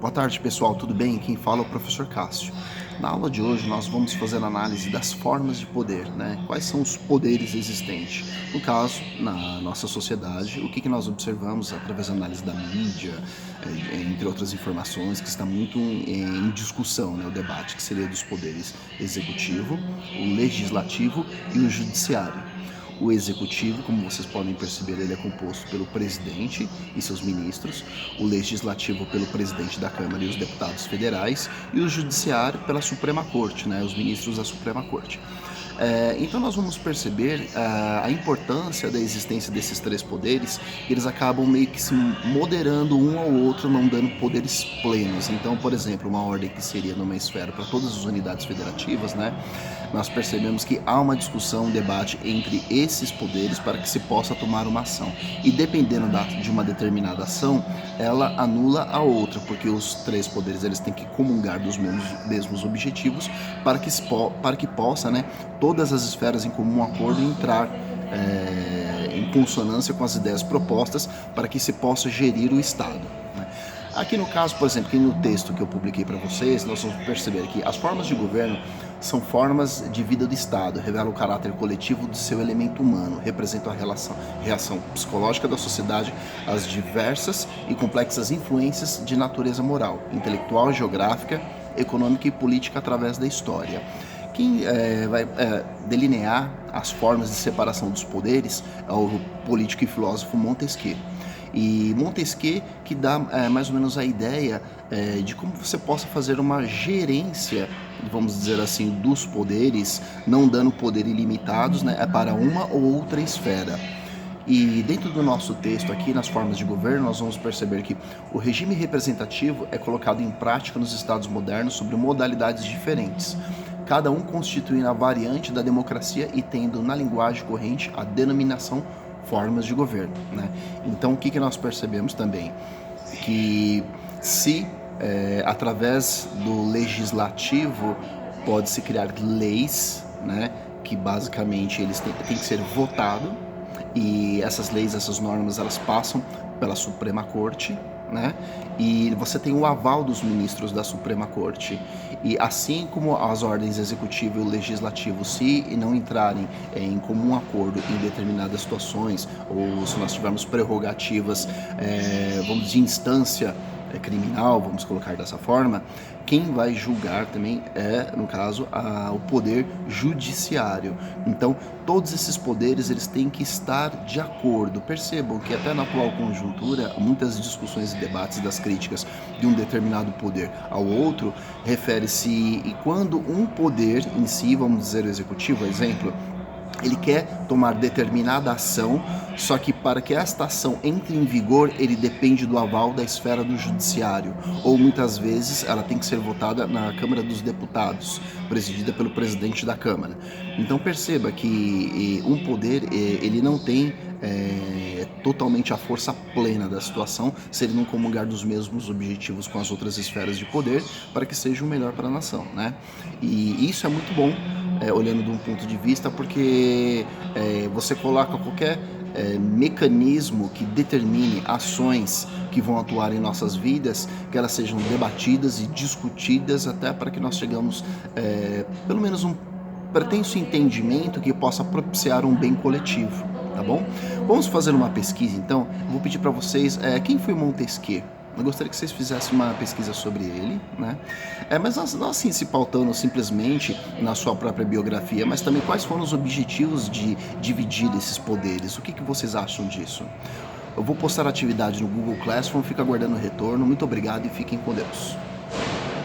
Boa tarde, pessoal, tudo bem? Quem fala é o professor Cássio. Na aula de hoje nós vamos fazer a análise das formas de poder, né? Quais são os poderes existentes? No caso, na nossa sociedade, o que nós observamos através da análise da mídia, entre outras informações, que está muito em discussão, né? O debate, que seria dos poderes executivo, o legislativo e o judiciário. O executivo, como vocês podem perceber, ele é composto pelo presidente e seus ministros, o legislativo pelo presidente da Câmara e os deputados federais, e o judiciário pela Suprema Corte, né, os ministros da Suprema Corte. Então nós vamos perceber a importância da existência desses três poderes. Eles acabam meio que se moderando um ao outro, não dando poderes plenos. Então, por exemplo, uma ordem que seria numa esfera para todas as unidades federativas, né? Nós percebemos que há uma discussão, um debate entre esses poderes para que se possa tomar uma ação. E dependendo de uma determinada ação, ela anula a outra, porque os três poderes eles têm que comungar dos mesmos objetivos para que possa, né, todas as esferas em comum acordo entrar em consonância com as ideias propostas para que se possa gerir o Estado, né? Aqui no caso, por exemplo, aqui no texto que eu publiquei para vocês, nós vamos perceber que as formas de governo são formas de vida do Estado, revelam o caráter coletivo do seu elemento humano, representam a reação psicológica da sociedade às diversas e complexas influências de natureza moral, intelectual, geográfica, econômica e política através da história. Quem vai delinear as formas de separação dos poderes é o político e filósofo Montesquieu. E Montesquieu que dá mais ou menos a ideia de como você possa fazer uma gerência, vamos dizer assim, dos poderes, não dando poder ilimitados, né, para uma ou outra esfera. E dentro do nosso texto aqui, nas formas de governo, nós vamos perceber que o regime representativo é colocado em prática nos estados modernos sobre modalidades diferentes, cada um constituindo a variante da democracia e tendo na linguagem corrente a denominação formas de governo, né? Então, o que nós percebemos também? Que se através do legislativo pode-se criar leis, né, que basicamente eles têm que ser votados, e essas leis, essas normas, elas passam pela Suprema Corte, né? E você tem o aval dos ministros da Suprema Corte. E assim como as ordens executivo e legislativo, se não entrarem em comum acordo em determinadas situações, ou se nós tivermos prerrogativas, vamos de instância criminal, vamos colocar dessa forma, quem vai julgar também no caso, o poder judiciário. Então, todos esses poderes, eles têm que estar de acordo. Percebam que até na atual conjuntura, muitas discussões e debates das críticas de um determinado poder ao outro, refere-se e quando um poder em si, vamos dizer o executivo, exemplo, ele quer tomar determinada ação, só que para que esta ação entre em vigor, ele depende do aval da esfera do judiciário, ou muitas vezes ela tem que ser votada na Câmara dos Deputados, presidida pelo presidente da Câmara. Então perceba que um poder, ele não tem totalmente a força plena da situação se ele não comungar dos mesmos objetivos com as outras esferas de poder para que seja o melhor para a nação, né? E isso é muito bom, olhando de um ponto de vista, porque você coloca qualquer mecanismo que determine ações que vão atuar em nossas vidas, que elas sejam debatidas e discutidas até para que nós chegamos pelo menos um pretenso entendimento que possa propiciar um bem coletivo, tá bom? Vamos fazer uma pesquisa então. Eu vou pedir para vocês, quem foi Montesquieu? Eu gostaria que vocês fizessem uma pesquisa sobre ele, né? Mas não assim se pautando simplesmente na sua própria biografia, mas também quais foram os objetivos de dividir esses poderes. O que vocês acham disso? Eu vou postar a atividade no Google Classroom, fico aguardando o retorno. Muito obrigado e fiquem com Deus.